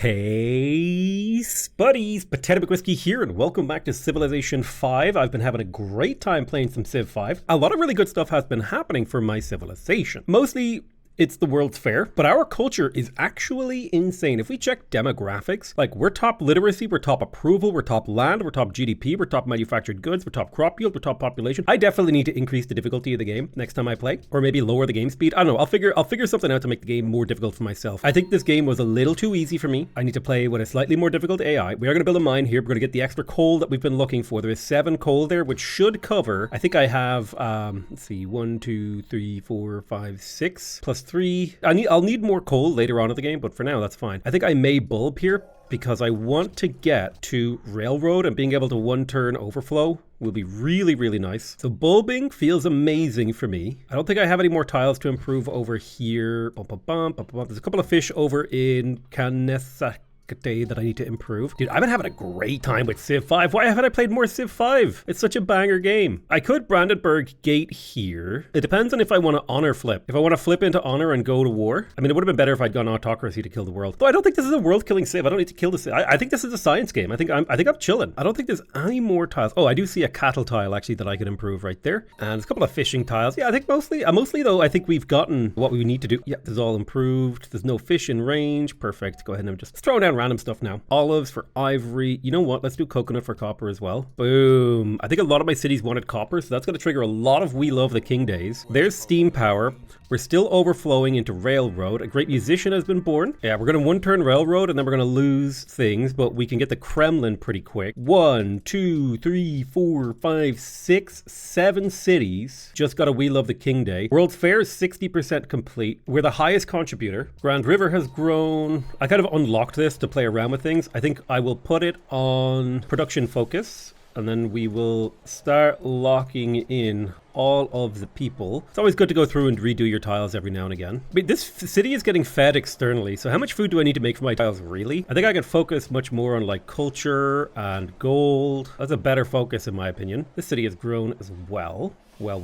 Hey, Spuddies, Potato McWhiskey here, and welcome back to Civilization 5. I've been having a great time playing some Civ 5. A lot of really good stuff has been happening for my civilization. Mostly, it's the World's Fair, but our culture is actually insane. If we check demographics, like we're top literacy, we're top approval, we're top land, we're top GDP, we're top manufactured goods, we're top crop yield, we're top population. I definitely need to increase the difficulty of the game next time I play, or maybe lower the game speed. I don't know. I'll figure something out to make the game more difficult for myself. I think this game was a little too easy for me. I need to play with a slightly more difficult AI. We are going to build a mine here. We're going to get the extra coal that we've been looking for. There is 7 coal there, which should cover. I think I have, let's see, 1, 2, 3, 4, 5, 6 plus 3. I'll need more coal later on in the game, but for now, that's fine. I think I may bulb here because I want to get to railroad, and being able to one-turn overflow will be really, really nice. So bulbing feels amazing for me. I don't think I have any more tiles to improve over here. There's a couple of fish over in Canessa that I need to improve. Dude, I've been having a great time with Civ 5. Why haven't I played more Civ 5? It's such a banger game. I could Brandenburg Gate here. It depends on if I want to honor flip. If I want to flip into honor and go to war. I mean, it would have been better if I'd gone autocracy to kill the world. Though I don't think this is a world-killing Civ. I don't need to kill the Civ. I think this is a science game. I think I'm chilling. I don't think there's any more tiles. Oh, I do see a cattle tile actually that I could improve right there. And there's a couple of fishing tiles. Yeah, I think mostly though, I think we've gotten what we need to do. Yeah, this is all improved. There's no fish in range. Perfect. Go ahead and just throw down random stuff now. Olives for ivory. You know what? Let's do coconut for copper as well. Boom. I think a lot of my cities wanted copper, so that's going to trigger a lot of We Love the King days. There's steam power. We're still overflowing into railroad. A great musician has been born. Yeah, we're going to one-turn railroad, and then we're going to lose things, but we can get the Kremlin pretty quick. 1, 2, 3, 4, 5, 6, 7 cities just got a We Love the King day. World's Fair is 60% complete. We're the highest contributor. Grand River has grown. I kind of unlocked this to play around with things. I think I will put it on production focus, and then we will start locking in all of the people. It's always good to go through and redo your tiles every now and again. I mean, this city is getting fed externally, so how much food do I need to make for my tiles, really? I think I can focus much more on like culture and gold. That's a better focus in my opinion. This city has grown as well. Well,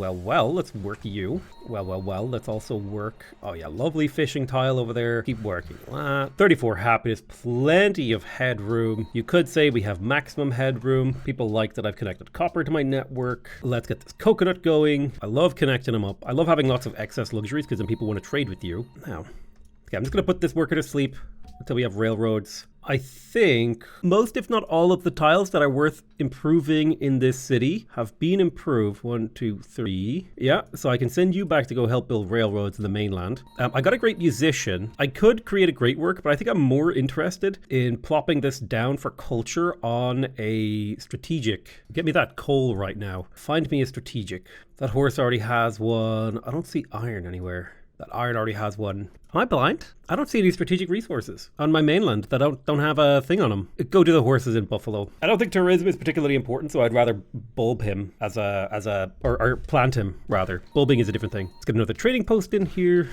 let's work you. Well, let's also work. Oh yeah, lovely fishing tile over there. Keep working that. 34 happiness, plenty of headroom. You could say we have maximum headroom. People like that I've connected copper to my network. Let's get this coconut going. I love connecting them up. I love having lots of excess luxuries because then people want to trade with you. Now, okay, I'm just gonna put this worker to sleep until we have railroads. I think most, if not all, of the tiles that are worth improving in this city have been improved. 1, 2, 3. Yeah, so I can send you back to go help build railroads in the mainland. I got a great musician. I could create a great work, but I think I'm more interested in plopping this down for culture on a strategic. Get me that coal right now. Find me a strategic. That horse already has one. I don't see iron anywhere. That iron already has one. Am I blind? I don't see any strategic resources on my mainland that don't have a thing on them. Go to the horses in Buffalo. I don't think tourism is particularly important, so I'd rather bulb him or plant him rather. Bulbing is a different thing. Let's get another trading post in here.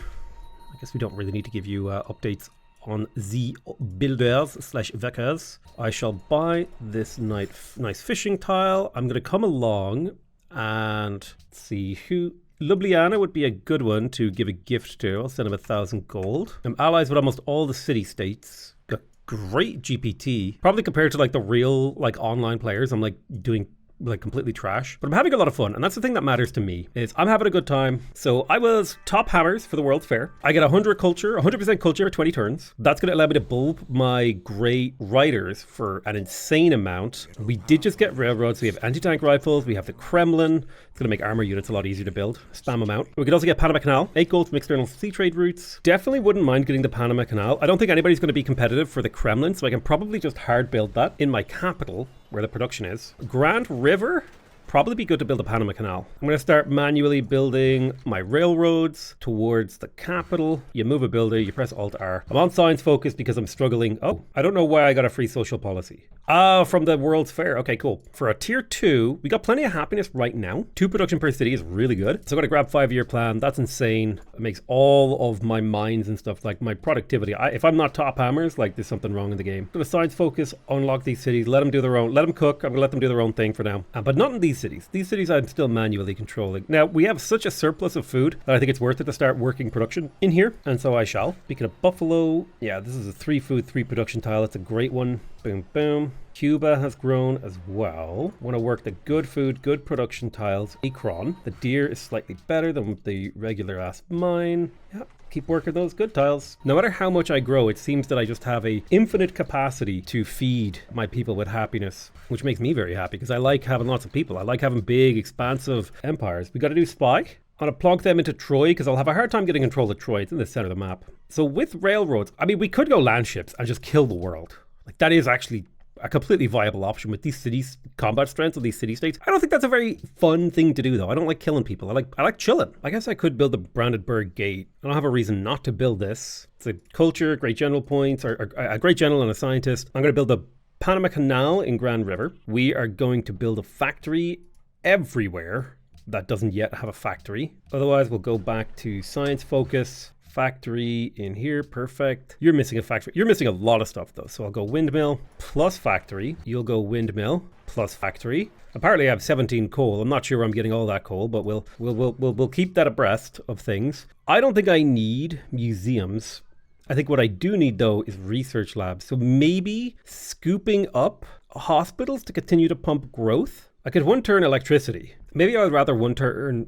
I guess we don't really need to give you updates on the builders/workers. I shall buy this nice fishing tile. I'm going to come along and see who. Ljubljana would be a good one to give a gift to. I'll send him 1,000 gold. I'm allies with almost all the city-states. Got great GPT. Probably compared to like the real like online players, I'm like doing like completely trash, but I'm having a lot of fun, and that's the thing that matters to me, is I'm having a good time. So I was top hammers for the World's Fair. I get 100% culture for 20 turns. That's going to allow me to bulb my great riders for an insane amount. We did just get railroads. We have anti-tank rifles. We have the Kremlin. It's going to make armor units a lot easier to build. Spam them out. We could also get Panama Canal. 8 gold from external sea trade routes. Definitely wouldn't mind getting the Panama Canal. I don't think anybody's going to be competitive for the Kremlin, so I can probably just hard build that in my capital, where the production is. Grand River, probably be good to build a Panama Canal. I'm going to start manually building my railroads towards the capital. You move a builder, you press Alt-R. I'm on science focus because I'm struggling. Oh, I don't know why I got a free social policy. From the World's Fair. Okay, cool. For a tier 2, we got plenty of happiness right now. 2 production per city is really good. So I'm going to grab 5-year plan. That's insane. It makes all of my mines and stuff, like my productivity. If I'm not top hammers, like there's something wrong in the game. So the science focus, unlock these cities, let them do their own, let them cook. I'm going to let them do their own thing for now. But not in these cities. These cities I'm still manually controlling. Now, we have such a surplus of food that I think it's worth it to start working production in here, and so I shall. Speaking of buffalo, yeah, this is a 3 food, 3 production tile. It's a great one. Boom, boom. Cuba has grown as well. Want to work the good food, good production tiles. Akron. The deer is slightly better than the regular ass mine. Yep. Keep working those good tiles. No matter how much I grow, it seems that I just have a infinite capacity to feed my people with happiness, which makes me very happy because I like having lots of people. I like having big, expansive empires. We got to do spy. I'm going to plonk them into Troy because I'll have a hard time getting control of Troy. It's in the center of the map. So with railroads, I mean, we could go land ships and just kill the world. Like, that is actually a completely viable option with these cities, combat strengths of these city-states. I don't think that's a very fun thing to do, though. I don't like killing people. I like chilling. I guess I could build the Brandenburg Gate. I don't have a reason not to build this. It's a culture, great general points, or a great general and a scientist. I'm going to build the Panama Canal in Grand River. We are going to build a factory everywhere that doesn't yet have a factory. Otherwise, we'll go back to science focus. Factory in here, perfect. You're missing a factory. You're missing a lot of stuff though. So I'll go windmill plus factory. You'll go windmill plus factory. Apparently I have 17 coal. I'm not sure where I'm getting all that coal, but we'll keep that abreast of things. I don't think I need museums. I think what I do need though is research labs. So maybe scooping up hospitals to continue to pump growth. I could one turn electricity. Maybe I would rather one turn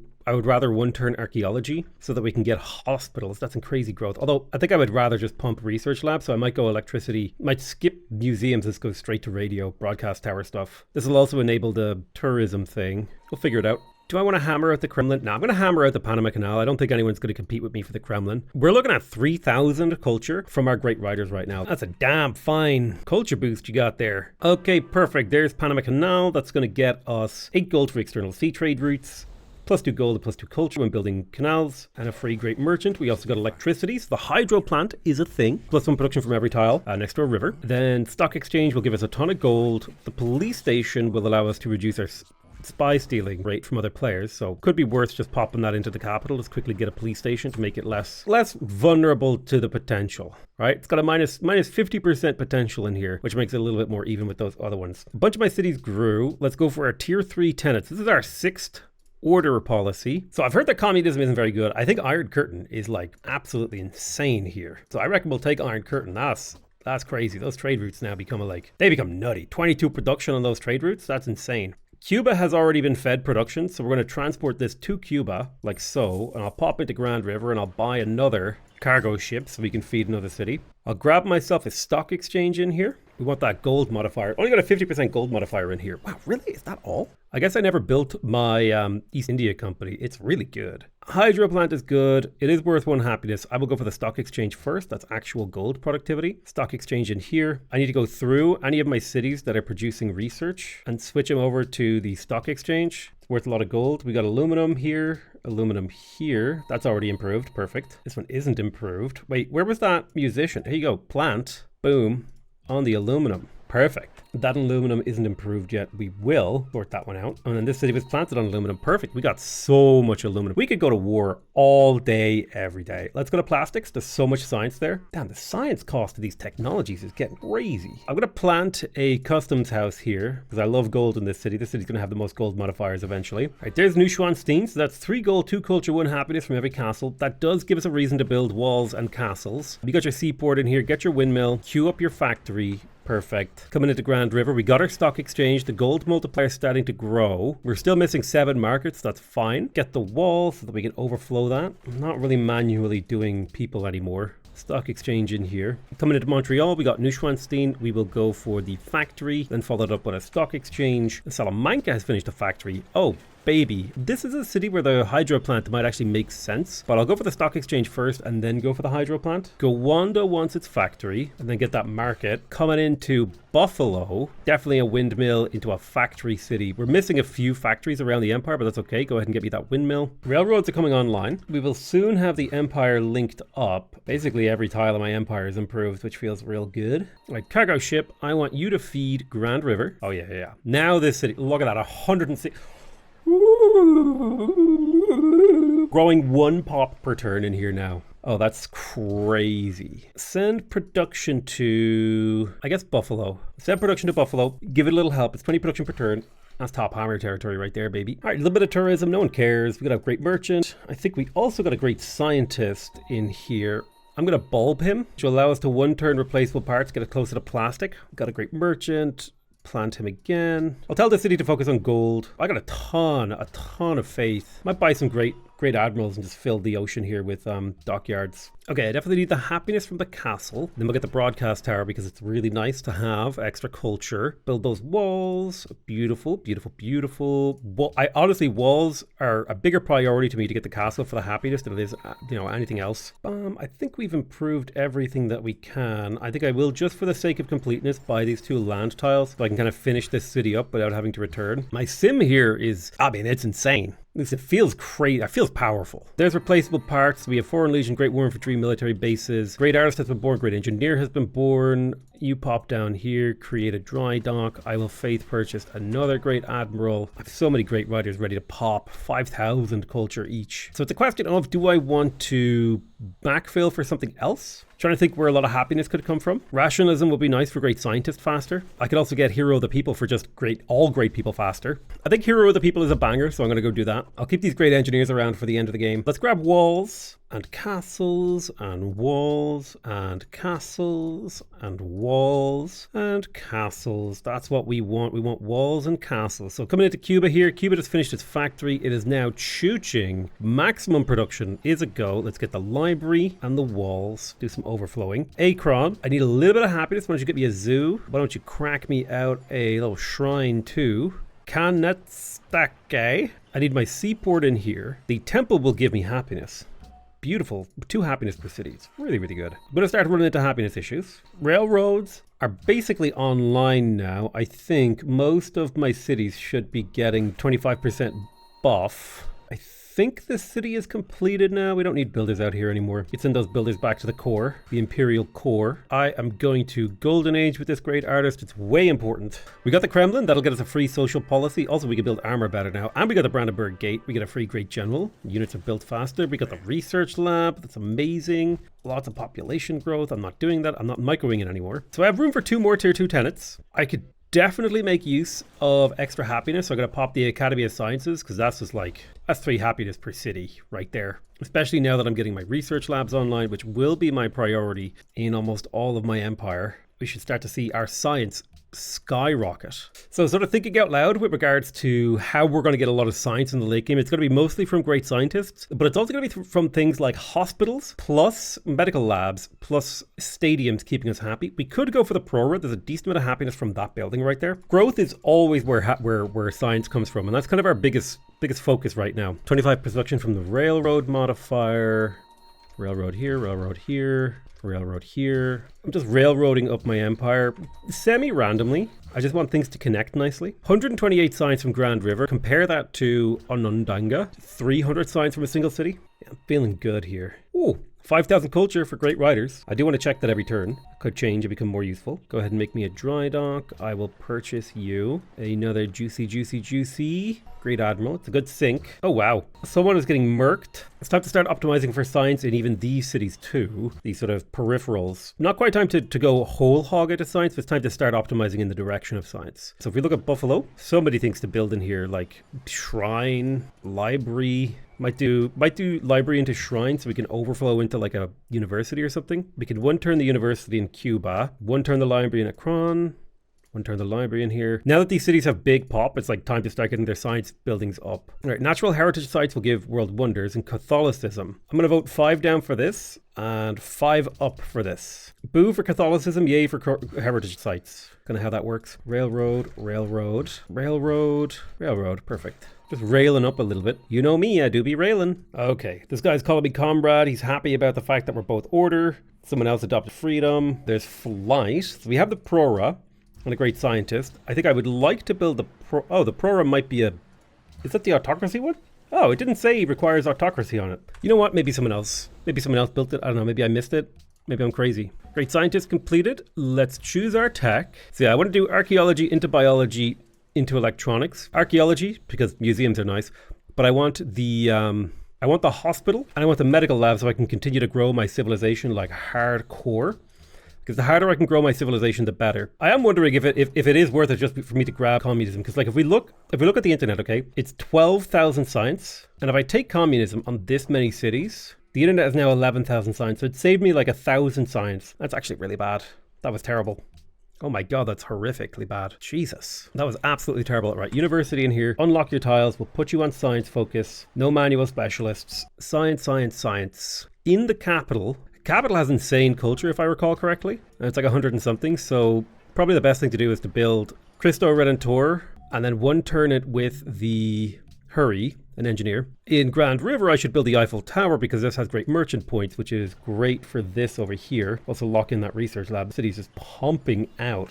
archaeology so that we can get hospitals. That's in crazy growth. Although I think I would rather just pump research labs. So I might go electricity, might skip museums. Let's go straight to radio, broadcast tower stuff. This will also enable the tourism thing. We'll figure it out. Do I want to hammer out the Kremlin? No, I'm going to hammer out the Panama Canal. I don't think anyone's going to compete with me for the Kremlin. We're looking at 3,000 culture from our great riders right now. That's a damn fine culture boost you got there. Okay, perfect. There's Panama Canal. That's going to get us 8 gold for external sea trade routes. +2 gold and +2 culture when building canals, and a free great merchant. We also got electricity, so the hydro plant is a thing. +1 production from every tile next to a river. Then stock exchange will give us a ton of gold. The police station will allow us to reduce our spy stealing rate from other players, so could be worth just popping that into the capital. Let's quickly get a police station to make it less vulnerable to the potential. Right, it's got a minus 50% potential in here, which makes it a little bit more even with those other ones. A bunch of my cities grew. Let's go for our tier 3 tenants. This is our 6th order policy. So I've heard that communism isn't very good. I think Iron Curtain is like absolutely insane here. So I reckon we'll take Iron Curtain. That's crazy. Those trade routes now become they become nutty. 22 production on those trade routes. That's insane. Cuba has already been fed production, so we're going to transport this to Cuba like so, and I'll pop into Grand River and I'll buy another cargo ship so we can feed another city. I'll grab myself a stock exchange in here. We want that gold modifier. Only got a 50% gold modifier in here. Wow, really? Is that all? I guess I never built my East India Company. It's really good. Hydro plant is good. It is worth 1 happiness. I will go for the stock exchange first. That's actual gold productivity. Stock exchange in here. I need to go through any of my cities that are producing research and switch them over to the stock exchange. It's worth a lot of gold. We got aluminum here. Aluminum here. That's already improved. Perfect. This one isn't improved. Wait, where was that musician? Here you go. Plant. Boom. On the aluminum. Perfect. That aluminum isn't improved yet. We will sort that one out. And then this city was planted on aluminum. Perfect. We got so much aluminum. We could go to war all day, every day. Let's go to plastics. There's so much science there. Damn, the science cost of these technologies is getting crazy. I'm going to plant a customs house here because I love gold in this city. This city's going to have the most gold modifiers eventually. All right, there's Neuschwanstein. So that's 3 gold, 2 culture, 1 happiness from every castle. That does give us a reason to build walls and castles. You got your seaport in here. Get your windmill. Queue up your factory. Perfect. Coming into Grand River, we got our stock exchange. The gold multiplier is starting to grow. We're still missing 7 markets. That's fine. Get the wall so that we can overflow that. I'm not really manually doing people anymore. Stock exchange in here. Coming into Montreal, we got Neuschwanstein. We will go for the factory, then followed up with a stock exchange. Salamanca has finished a factory. Oh, baby. This is a city where the hydro plant might actually make sense, but I'll go for the stock exchange first and then go for the hydro plant. Gowanda wants its factory and then get that market. Coming into Buffalo, definitely a windmill into a factory city. We're missing a few factories around the empire, but that's okay. Go ahead and get me that windmill. Railroads are coming online. We will soon have the empire linked up. Basically every tile of my empire is improved, which feels real good. All right, cargo ship. I want you to feed Grand River. Oh yeah. Now this city, look at that, 106. Growing 1 pop per turn in here now. Oh, that's crazy. Send production to, I guess, Buffalo. Send production to Buffalo. Give it a little help. It's 20 production per turn. That's top hammer territory right there, baby. All right, a little bit of tourism. No one cares. We got a great merchant. I think we also got a great scientist in here. I'm going to bulb him, which will allow us to one-turn replaceable parts, get it closer to plastic. Got a great merchant. Plant him again. I'll tell the city to focus on gold. I got a ton of faith. Might buy some great admirals and just fill the ocean here with dockyards. Okay, I definitely need the happiness from the castle. Then we'll get the broadcast tower because it's really nice to have extra culture. Build those walls. Beautiful, beautiful, beautiful. Honestly, walls are a bigger priority to me to get the castle for the happiness than it is, anything else. I think we've improved everything that we can. I think I will, just for the sake of completeness, buy these 2 land tiles so I can kind of finish this city up without having to return. My sim here is, it's insane. It feels great. It feels powerful. There's replaceable parts. We have Foreign Legion, Great War Infantry, military bases. Great Artist has been born. Great Engineer has been born. You pop down here, create a dry dock. I will faith purchase another Great Admiral. I have so many great riders ready to pop. 5,000 culture each. So it's a question of, do I want to backfill for something else? Trying to think where a lot of happiness could come from. Rationalism will be nice for Great Scientist faster. I could also get Hero of the People for just all great people faster. I think Hero of the People is a banger, so I'm going to go do that. I'll keep these great engineers around for the end of the game. Let's grab walls and castles and walls and castles and walls and castles. That's what we want. We want walls and castles. So coming into Cuba here, Cuba just finished its factory. It is now chooching. Maximum production is a go. Let's get the library and the walls. Do some overflowing. Akron, I need a little bit of happiness. Why don't you get me a zoo? Why don't you crack me out a little shrine too? Kanetstake. I need my seaport in here. The temple will give me happiness. Beautiful. 2 happiness per city. It's really, really good. I'm going to start running into happiness issues. Railroads are basically online now. I think most of my cities should be getting 25% buff. I think the city is completed now. We don't need builders out here anymore. Let's send those builders back to the core, the Imperial core. I am going to Golden Age with this great artist. It's way important. We got the Kremlin. That'll get us a free social policy. Also, we can build armor better now. And we got the Brandenburg Gate. We get a free great general. Units are built faster. We got the research lab. That's amazing. Lots of population growth. I'm not doing that. I'm not microing it anymore. So I have room for 2 more tier 2 tenants. I could definitely make use of extra happiness. So I'm going to pop the Academy of Sciences because that's 3 happiness per city right there. Especially now that I'm getting my research labs online, which will be my priority in almost all of my empire. We should start to see our science skyrocket. So sort of thinking out loud with regards to how we're going to get a lot of science in the late game. It's going to be mostly from great scientists, but it's also going to be from things like hospitals, plus medical labs, plus stadiums keeping us happy. We could go for the Prora. There's a decent amount of happiness from that building right there. Growth is always where science comes from, and that's kind of our biggest focus right now. 25 production from the railroad modifier. Railroad here, railroad here. Railroad here. I'm just railroading up my empire semi-randomly. I just want things to connect nicely. 128 signs from Grand River. Compare that to Onondaga. 300 signs from a single city. Yeah, I'm feeling good here. Ooh, 5,000 culture for great riders. I do want to check that every turn. Could change and become more useful. Go ahead and make me a dry dock. I will purchase you another juicy great admiral. It's a good sink. Oh wow, someone is getting murked. It's time to start optimizing for science in even these cities too. These sort of peripherals. Not quite time to go whole hog into science, but it's time to start optimizing in the direction of science. So if we look at Buffalo, so many things to build in here, like shrine, library. Might do library into shrine so we can overflow into like a university or something. We can one turn the university in Cuba, one turn the library in Akron, one turn the library in here. Now that these cities have big pop, it's like time to start getting their science buildings up. All right, natural heritage sites will give world wonders, and Catholicism. I'm going to vote 5 down for this and 5 up for this. Boo for Catholicism, yay for heritage sites. Kind of how that works. Railroad, railroad, railroad, railroad. Perfect. Just railing up a little bit. You know me, I do be railing. Okay, this guy's calling me comrade. He's happy about the fact that we're both order. Someone else adopted freedom. There's flight. So we have the Prora and a great scientist. I think I would like to build the the Prora might be is that the autocracy one? Oh, it didn't say it requires autocracy on it. You know what? Maybe someone else built it. I don't know. Maybe I missed it. Maybe I'm crazy. Great scientist completed. Let's choose our tech. So yeah, I want to do archaeology into biology into electronics. Archaeology, because museums are nice, but I want the I want the hospital and I want the medical lab so I can continue to grow my civilization like hardcore. Because the harder I can grow my civilization, the better. I am wondering if it is worth it just for me to grab communism. Because like if we look at the internet, okay, it's 12,000 science. And if I take communism on this many cities, the internet is now 11,000 science. So it saved me like 1,000 science. That's actually really bad. That was terrible. Oh my god, that's horrifically bad. Jesus. That was absolutely terrible. Right, university in here. Unlock your tiles. We'll put you on science focus. No manual specialists. Science, science, science. In the capital. Capital has insane culture, if I recall correctly. And it's like 100 and something. So probably the best thing to do is to build Cristo Redentor and then one turn it with the Hurry, an engineer. In Grand River, I should build the Eiffel Tower because this has great merchant points, which is great for this over here. Also lock in that research lab. The city's just pumping out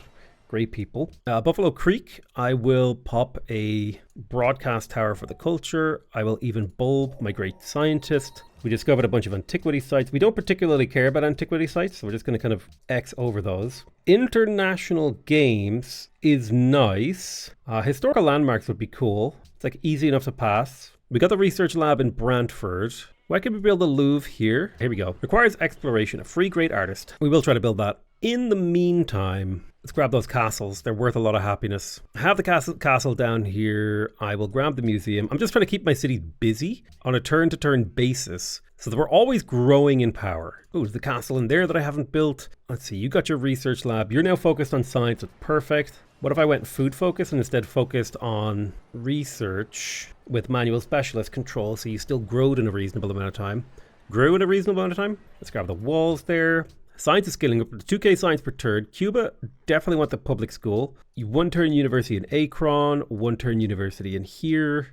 great people. Buffalo Creek, I will pop a broadcast tower for the culture. I will even bulb my great scientist. We discovered a bunch of antiquity sites. We don't particularly care about antiquity sites, so we're just going to kind of X over those. International games is nice. Historical landmarks would be cool. It's like easy enough to pass. We got the research lab in Brantford. Why can't we build the Louvre here? Here we go. Requires exploration, a free great artist. We will try to build that. In the meantime, let's grab those castles. They're worth a lot of happiness. I have the castle down here. I will grab the museum. I'm just trying to keep my city busy on a turn-to-turn basis so that we're always growing in power. Oh, there's the castle in there that I haven't built. Let's see, you got your research lab. You're now focused on science. It's perfect. What if I went food focus and instead focused on research with manual specialist control so you still growed in a reasonable amount of time? Grew in a reasonable amount of time? Let's grab the walls there. Science is scaling up to 2k science per turn. Cuba, definitely want the public school. One turn university in Akron, one turn university in here,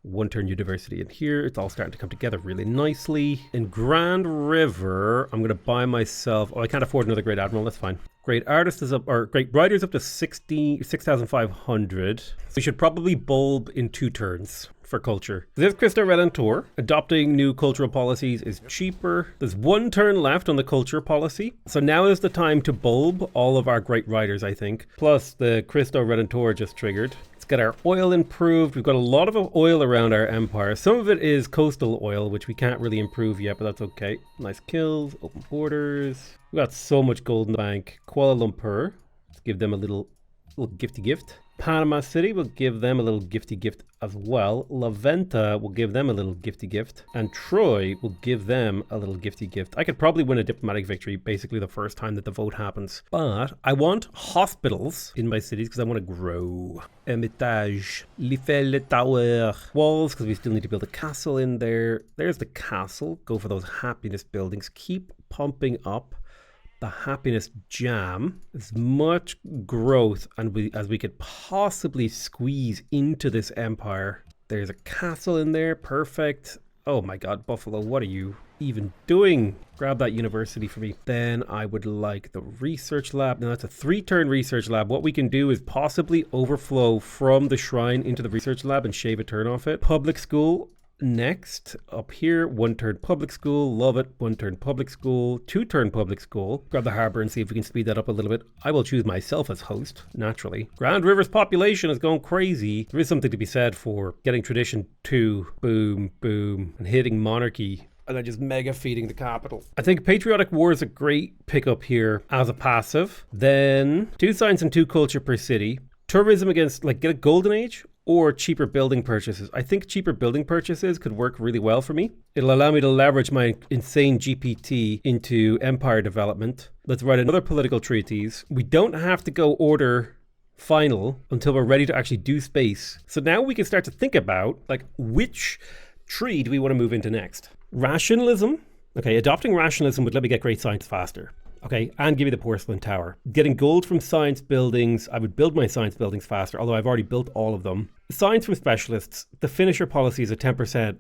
one turn university in here. It's all starting to come together really nicely. In Grand River, I'm going to buy myself... Oh, I can't afford another Great Admiral. That's fine. Great Artist is up, or Great Writer is up to 6,500. We should probably bulb in 2 turns for culture. This is Cristo Redentor. Adopting new cultural policies is cheaper. There's 1 turn left on the culture policy. So now is the time to bulb all of our great writers, I think. Plus the Cristo Redentor just triggered. Let's get our oil improved. We've got a lot of oil around our empire. Some of it is coastal oil, which we can't really improve yet, but that's okay. Nice kills, open borders. We got so much gold in the bank. Kuala Lumpur, let's give them a little gifty gift. Panama City will give them a little gifty gift as well. La Venta will give them a little gifty gift. And Troy will give them a little gifty gift. I could probably win a diplomatic victory basically the first time that the vote happens. But I want hospitals in my cities because I want to grow. Hermitage. L'Eiffel Tower. Walls because we still need to build a castle in there. There's the castle. Go for those happiness buildings. Keep pumping up the happiness jam, as much growth as we could possibly squeeze into this empire. There's a castle in there, perfect. Oh my god, Buffalo, what are you even doing? Grab that university for me. Then I would like the research lab. Now that's a 3-turn research lab. What we can do is possibly overflow from the shrine into the research lab and shave a turn off it. Public school. Next, up here, 1 turn public school, love it. 1 turn public school, 2 turn public school. Grab the harbor and see if we can speed that up a little bit. I will choose myself as host, naturally. Grand River's population is going crazy. There is something to be said for getting tradition 2, boom, boom, and hitting monarchy, and then just mega feeding the capital. I think Patriotic War is a great pickup here as a passive. Then 2 science and 2 culture per city. Tourism against, like, get a golden age or cheaper building purchases. I think cheaper building purchases could work really well for me. It'll allow me to leverage my insane GPT into empire development. Let's write another political treatise. We don't have to go order final until we're ready to actually do space. So now we can start to think about, like, which tree do we want to move into next? Rationalism. Okay, adopting rationalism would let me get great science faster. Okay, and give me the porcelain tower. Getting gold from science buildings. I would build my science buildings faster, although I've already built all of them. Science from specialists. The finisher policy is a 10%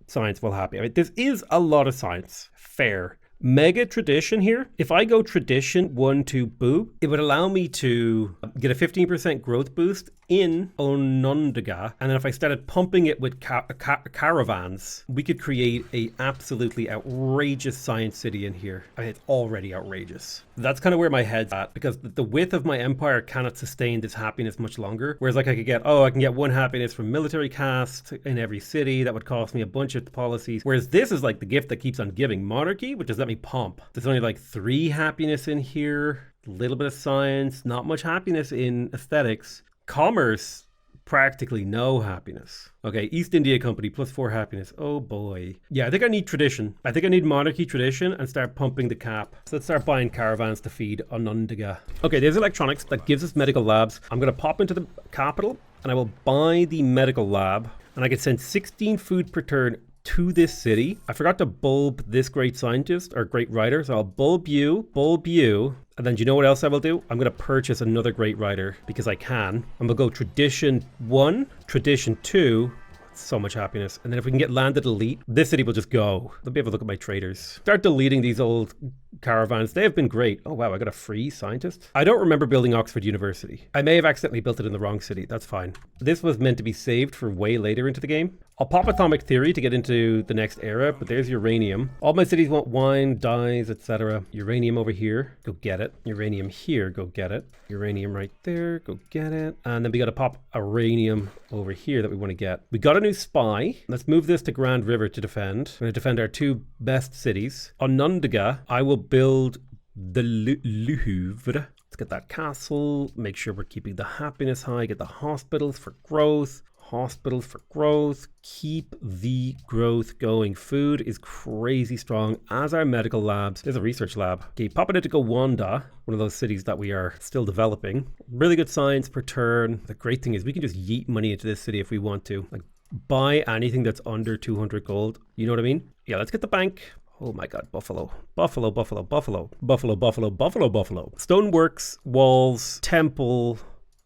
science well happy. I mean, this is a lot of science. Fair. Mega tradition here. If I go tradition 1 to boo, it would allow me to get a 15% growth boost in Onondaga, and then if I started pumping it with caravans, we could create a absolutely outrageous science city in here. I mean, it's already outrageous. That's kind of where my head's at, because the width of my empire cannot sustain this happiness much longer. Whereas like I can get 1 happiness from military caste in every city. That would cost me a bunch of policies. Whereas this is like the gift that keeps on giving. Monarchy would just let me pump. There's only like 3 happiness in here. A little bit of science, not much happiness in aesthetics. Commerce, practically no happiness. Okay, East India Company, +4 happiness. Oh boy. Yeah, I think I need tradition. I think I need monarchy tradition and start pumping the cap. So let's start buying caravans to feed Onondaga. Okay, there's electronics. That gives us medical labs. I'm going to pop into the capital and I will buy the medical lab. And I can send 16 food per turn to this city. I forgot to bulb this great scientist or great writer, so I'll bulb you, and then do you know what else I will do? I'm going to purchase another great writer because I can. I'm going to go tradition 1, tradition 2, so much happiness. And then if we can get landed elite, this city will just go. Let me have a look at my traders. Start deleting these old caravans. They have been great. Oh wow, I got a free scientist. I don't remember building Oxford University. I may have accidentally built it in the wrong city. That's fine. This was meant to be saved for way later into the game. I'll pop atomic theory to get into the next era, but there's uranium. All my cities want wine, dyes, etc. Uranium over here, go get it. Uranium here, go get it. Uranium right there, go get it. And then we got to pop uranium over here that we want to get. We got a new spy. Let's move this to Grand River to defend. We're going to defend our 2 best cities. Onondaga, I will build the Louvre. Let's get that castle. Make sure we're keeping the happiness high. Get the hospitals for growth. Hospitals for growth. Keep the growth going. Food is crazy strong, as are medical labs. There's a research lab. Okay, pop it into Gowanda, one of those cities that we are still developing. Really good science per turn. The great thing is we can just yeet money into this city if we want to. Like, buy anything that's under 200 gold. You know what I mean? Yeah, let's get the bank. Oh my god, Buffalo. Buffalo, Buffalo, Buffalo. Buffalo, Buffalo, Buffalo, Buffalo. Stoneworks, walls, temple,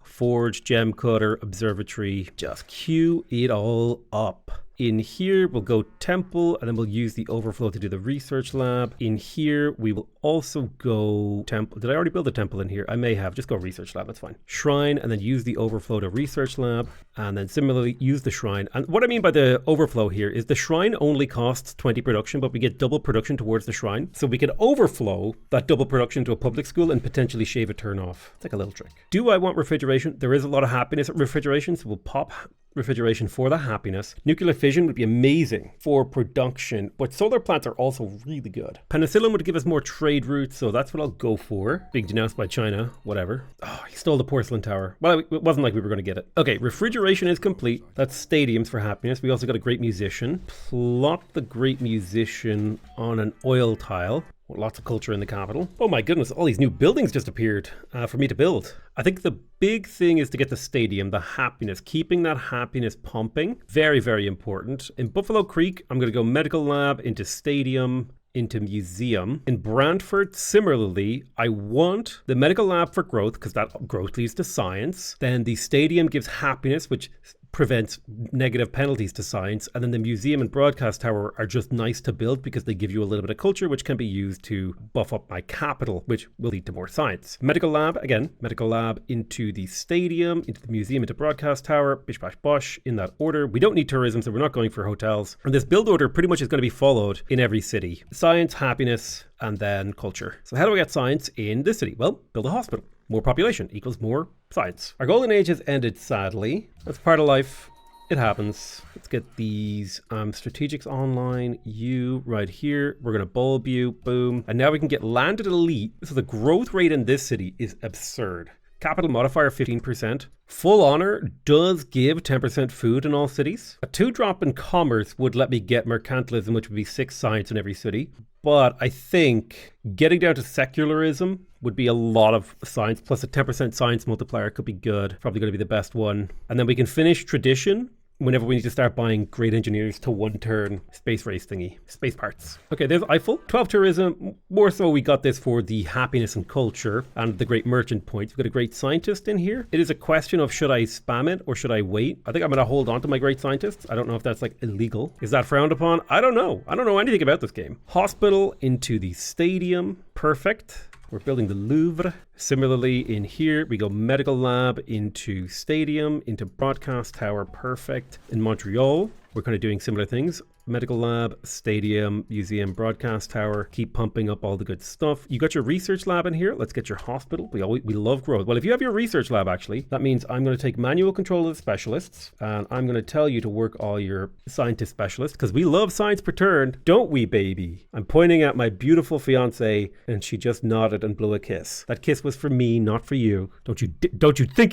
forge, gem cutter, observatory. Just queue it all up. In here, we'll go temple, and then we'll use the overflow to do the research lab. In here, we will also go temple. Did I already build a temple in here? I may have. Just go research lab. That's fine. Shrine, and then use the overflow to research lab. And then similarly, use the shrine. And what I mean by the overflow here is the shrine only costs 20 production, but we get double production towards the shrine. So we can overflow that double production to a public school and potentially shave a turn off. It's like a little trick. Do I want refrigeration? There is a lot of happiness at refrigeration, so we'll pop refrigeration for the happiness. Nuclear fission would be amazing for production, but solar plants are also really good. Penicillin would give us more trade routes, so that's what I'll go for. Being denounced by China, whatever. Oh, he stole the porcelain tower. Well, it wasn't like we were going to get it. Okay, refrigeration is complete. That's stadiums for happiness. We also got a great musician. Plot the great musician on an oil tile. Lots of culture in the capital. Oh my goodness, all these new buildings just appeared for me to build. I think the big thing is to get the stadium, the happiness, keeping that happiness pumping. Very, very important. In Buffalo Creek, I'm going to go medical lab into stadium, into museum. In Brantford, similarly, I want the medical lab for growth because that growth leads to science. Then the stadium gives happiness, which prevents negative penalties to science, and then the museum and broadcast tower are just nice to build because they give you a little bit of culture, which can be used to buff up my capital, which will lead to more science. Medical lab, again, medical lab into the stadium, into the museum, into broadcast tower, bish bash bosh, in that order. We don't need tourism, so we're not going for hotels. And this build order pretty much is going to be followed in every city. Science, happiness, and then culture. So how do I get science in this city? Well, build a hospital. More population equals more science. Our golden age has ended, sadly. That's part of life. It happens. Let's get these strategics online. You right here. We're going to bulb you. Boom. And now we can get landed elite. So the growth rate in this city is absurd. Capital modifier 15%. Full honor does give 10% food in all cities. A 2-drop in commerce would let me get mercantilism, which would be 6 science in every city. But I think getting down to secularism would be a lot of science, plus a 10% science multiplier could be good. Probably going to be the best one. And then we can finish tradition whenever we need to start buying great engineers to 1-turn space race thingy, space parts. Okay, there's Eiffel. 12 tourism. More so we got this for the happiness and culture and the great merchant points. We've got a great scientist in here. It is a question of should I spam it or should I wait? I think I'm going to hold on to my great scientists. I don't know if that's like illegal. Is that frowned upon? I don't know. I don't know anything about this game. Hospital into the stadium. Perfect. We're building the Louvre. Similarly, in here, we go medical lab into stadium, into broadcast tower. Perfect. In Montreal, we're kind of doing similar things. Medical lab, stadium, museum, broadcast tower. Keep pumping up all the good stuff. You got your research lab in here. Let's get your hospital. We love growth. Well, if you have your research lab, actually, that means I'm going to take manual control of the specialists, and I'm going to tell you to work all your scientist specialists, because we love science per turn, don't we, baby? I'm pointing at my beautiful fiance, and she just nodded and blew a kiss. That kiss was for me, not for you. Don't you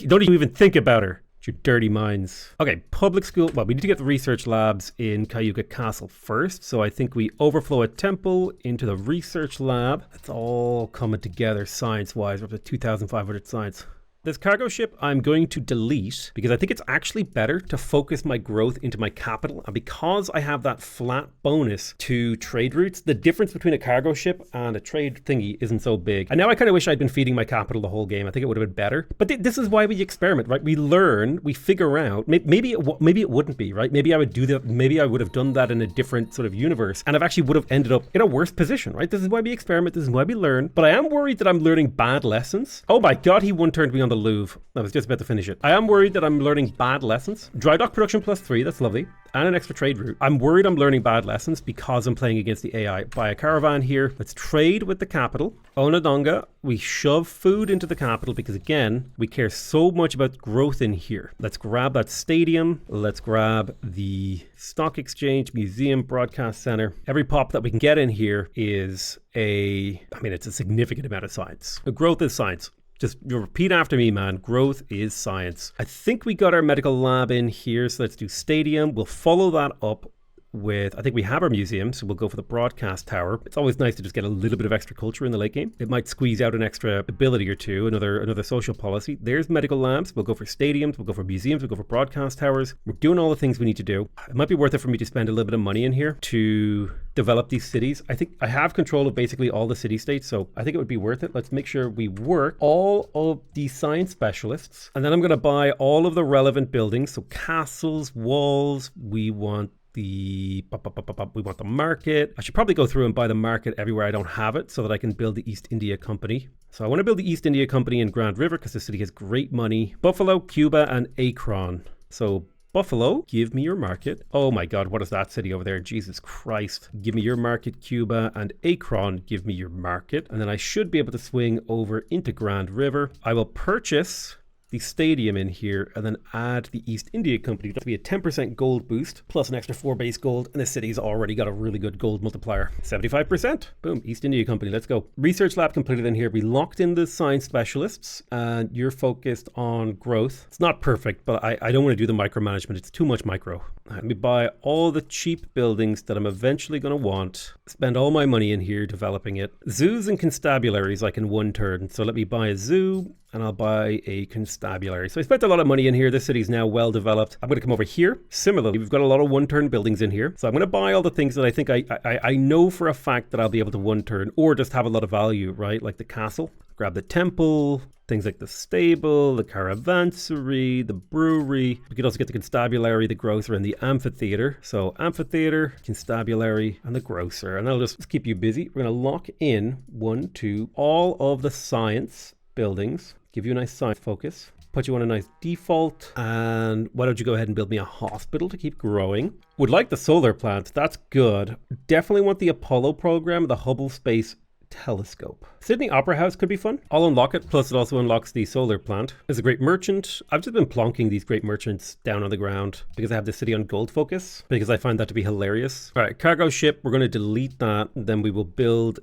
even think about her. Your dirty minds. Okay, public school. Well, we need to get the research labs in Cayuga Castle first. So I think we overflow a temple into the research lab. It's all coming together science-wise. We're up to 2,500 science. This cargo ship I'm going to delete because I think it's actually better to focus my growth into my capital. And because I have that flat bonus to trade routes, the difference between a cargo ship and a trade thingy isn't so big. And now I kind of wish I'd been feeding my capital the whole game. I think it would have been better. But this is why we experiment, right? We learn, we figure out. Maybe it wouldn't be, right? Maybe I would do that. Maybe I would have done that in a different sort of universe. And I've actually would have ended up in a worse position, right? This is why we experiment. This is why we learn. But I am worried that I'm learning bad lessons. Oh my God, he one-turned me on the Louvre. I was just about to finish it. I am worried that I'm learning bad lessons. Dry dock production +3, that's lovely. And an extra trade route. I'm worried I'm learning bad lessons because I'm playing against the AI. Buy a caravan here. Let's trade with the capital. Onondaga, we shove food into the capital because, again, we care so much about growth in here. Let's grab that stadium. Let's grab the stock exchange, museum, broadcast center. Every pop that we can get in here is it's a significant amount of science. The growth is science. Just you repeat after me, man. Growth is science. I think we got our medical lab in here, so let's do stadium. We'll follow that up with, I think we have our museum, so we'll go for the broadcast tower. It's always nice to just get a little bit of extra culture in the late game. It might squeeze out an extra ability or two, another social policy. There's medical labs. We'll go for stadiums. We'll go for museums. We'll go for broadcast towers. We're doing all the things we need to do. It might be worth it for me to spend a little bit of money in here to develop these cities. I think I have control of basically all the city states, so I think it would be worth it. Let's make sure we work all of the science specialists, and then I'm going to buy all of the relevant buildings. So castles, walls, we want the market. I should probably go through and buy the market everywhere I don't have it so that I can build the East India Company. So I want to build the East India Company in Grand River because the city has great money. Buffalo, Cuba, and Akron. So Buffalo, give me your market. Oh my God, what is that city over there? Jesus Christ. Give me your market, Cuba, and Akron, give me your market. And then I should be able to swing over into Grand River. I will purchase the stadium in here and then add the East India Company. That'll be a 10% gold boost plus an extra 4 base gold, and the city's already got a really good gold multiplier. 75%. Boom. East India Company. Let's go. Research lab completed in here. We locked in the science specialists and you're focused on growth. It's not perfect, but I don't want to do the micromanagement. It's too much micro. Let me buy all the cheap buildings that I'm eventually going to want. Spend all my money in here developing it. Zoos and constabularies like in one turn. So let me buy a zoo and I'll buy a constabulary. So I spent a lot of money in here. This city's now well developed. I'm going to come over here. Similarly, we've got a lot of one-turn buildings in here. So I'm going to buy all the things that I think I know for a fact that I'll be able to one-turn or just have a lot of value, right? Like the castle. Grab the temple, things like the stable, the caravansary, the brewery. We could also get the constabulary, the grocer, and the amphitheater. So amphitheater, constabulary, and the grocer. And that'll just keep you busy. We're going to lock in 1, 2, all of the science buildings. Give you a nice science focus. Put you on a nice default. And why don't you go ahead and build me a hospital to keep growing? Would like the solar plant. That's good. Definitely want the Apollo program, the Hubble Space Telescope. Sydney Opera House could be fun. I'll unlock it. Plus it also unlocks the solar plant. There's a great merchant. I've just been plonking these great merchants down on the ground because I have the city on gold focus because I find that to be hilarious. All right, cargo ship. We're going to delete that. Then we will build,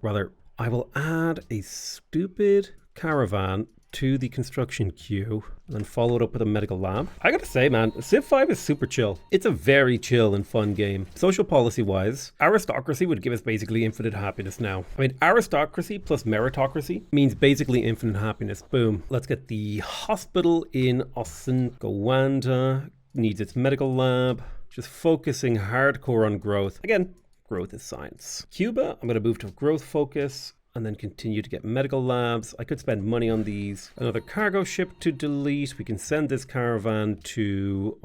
I will add a stupid caravan to the construction queue and then follow it up with a medical lab. I gotta say, man, Civ 5 is super chill. It's a very chill and fun game. Social policy wise, aristocracy would give us basically infinite happiness now. I mean, aristocracy plus meritocracy means basically infinite happiness. Boom. Let's get the hospital in Gowanda. Needs its medical lab. Just focusing hardcore on growth. Again, growth is science. Cuba, I'm gonna move to growth focus and then continue to get medical labs. I could spend money on these. Another cargo ship to delete. We can send this caravan to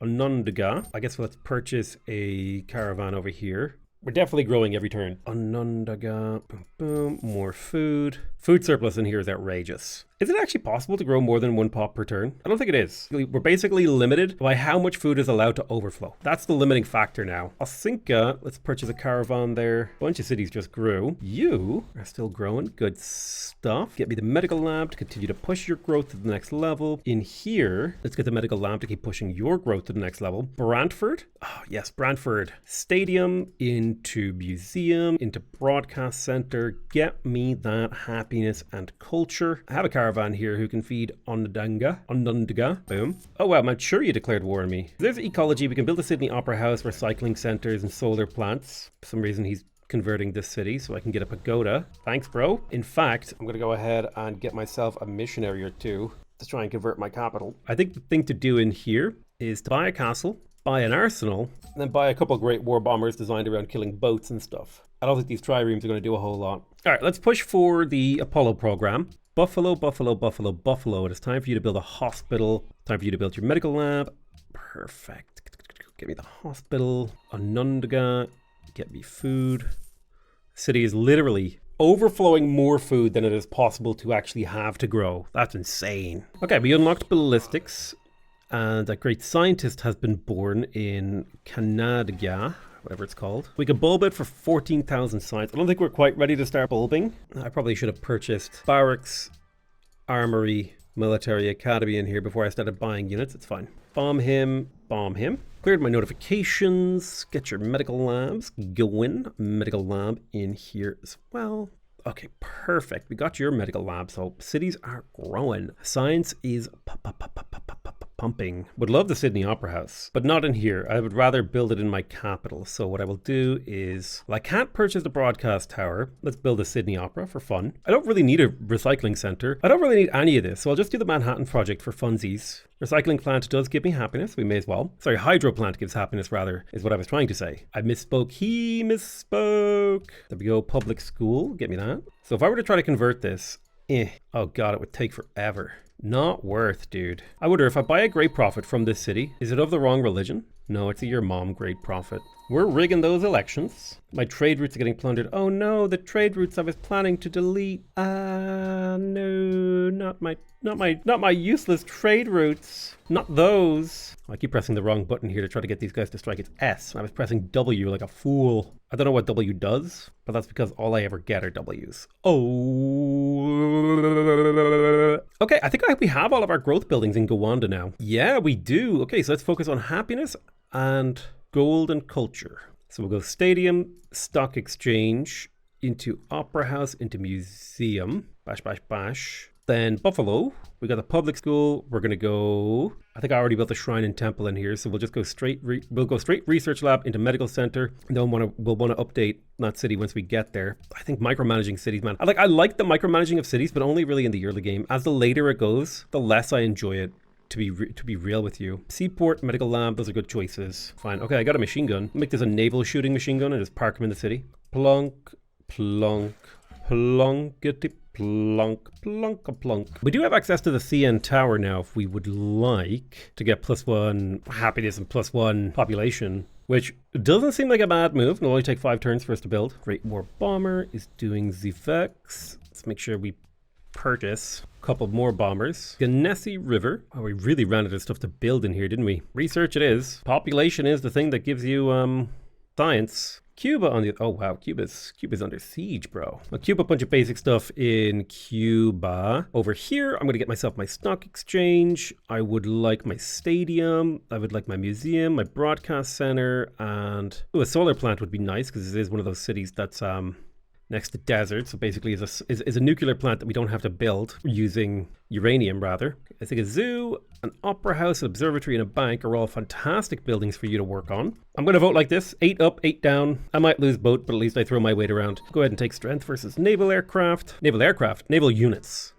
Onondaga. I guess let's purchase a caravan over here. We're definitely growing every turn. Onondaga, boom, boom, more food. Food surplus in here is outrageous. Is it actually possible to grow more than 1 pop per turn? I don't think it is. We're basically limited by how much food is allowed to overflow. That's the limiting factor now. Alcinka, let's purchase a caravan there. A bunch of cities just grew. You are still growing. Good stuff. Get me the medical lab to continue to push your growth to the next level. In here, let's get the medical lab to keep pushing your growth to the next level. Brantford. Oh, yes, Brantford. Stadium into museum, into broadcast center. Get me that happiness and culture. I have a caravan here who can feed Onondaga. Boom. Oh wow, I'm sure you declared war on me. There's ecology. We can build a Sydney Opera House, recycling centers, and solar plants. For some reason, he's converting this city so I can get a pagoda. Thanks, bro. In fact, I'm going to go ahead and get myself a missionary or two to try and convert my capital. I think the thing to do in here is to buy a castle, buy an arsenal, and then buy a couple of great war bombers designed around killing boats and stuff. I don't think these triremes are going to do a whole lot. All right, let's push for the Apollo program. Buffalo, Buffalo, Buffalo, Buffalo. It is time for you to build a hospital. Time for you to build your medical lab. Perfect. Get me the hospital. Onondaga. Get me food. City is literally overflowing more food than it is possible to actually have to grow. That's insane. Okay, we unlocked ballistics. And a great scientist has been born in Canada, whatever it's called. We can bulb it for 14,000 science. I don't think we're quite ready to start bulbing. I probably should have purchased barracks, armory, military academy in here before I started buying units. It's fine. Bomb him, bomb him. Cleared my notifications. Get your medical labs going. Medical lab in here as well. Okay, perfect. We got your medical lab, so cities are growing. Science is pumping. Would love the Sydney Opera House, but not in here. I would rather build it in my capital. So what I will do is, well, I can't purchase the broadcast tower. Let's build a Sydney Opera for fun. I don't really need a recycling center. I don't really need any of this, so I'll just do the Manhattan project for funsies. Recycling plant does give me happiness. We may as well. Sorry, hydro plant gives happiness rather, is what I was trying to say. I misspoke. He misspoke. There we go. Public school. Get me that. So if I were to try to convert this, oh God, it would take forever. Not worth, dude. I wonder if I buy a great prophet from this city, is it of the wrong religion? No, it's a your mom great prophet. We're rigging those elections. My trade routes are getting plundered. Oh no, the trade routes I was planning to delete. No, not my useless trade routes. Not those. I keep pressing the wrong button here to try to get these guys to strike. It's S. I was pressing W like a fool. I don't know what W does, but that's because all I ever get are W's. Oh. Okay, I think we have all of our growth buildings in Gowanda now. Yeah, we do. Okay, so let's focus on happiness and gold and culture. So we'll go stadium, stock exchange, into opera house, into museum. Bash, bash, bash. Then Buffalo, we got the public school. We're gonna go, I think I already built a shrine and temple in here, so we'll just go straight, we'll go straight research lab into medical center. And then we'll want to update that city once we get there. I think micromanaging cities, man. I like the micromanaging of cities, but only really in the early game. As the later it goes, the less I enjoy it. To be real with you. Seaport, medical lab, those are good choices. Fine. Okay, I got a machine gun. Make this a naval shooting machine gun and just park them in the city. Plunk, plunk, plunkety plunk, plunk, plunk. We do have access to the CN Tower now if we would like to get +1 happiness and +1 population, which doesn't seem like a bad move. It'll only take 5 turns for us to build. Great War Bomber is doing Zvex. Let's make sure we purchase a couple more bombers. Genesee River. Oh, we really ran out of stuff to build in here, didn't we? Research it is. Population is the thing that gives you science. Cuba on the, oh wow, Cuba's under siege, bro. I'll cube a bunch of basic stuff in Cuba. Over here, I'm gonna get myself my stock exchange. I would like my stadium. I would like my museum, my broadcast center, and a solar plant would be nice because it is one of those cities that's next to desert. So basically is a nuclear plant that we don't have to build using uranium rather. I think a zoo, an opera house, an observatory, and a bank are all fantastic buildings for you to work on. I'm going to vote like this, 8 up, 8 down. I might lose boat, but at least I throw my weight around. Go ahead and take strength versus naval aircraft. Naval units.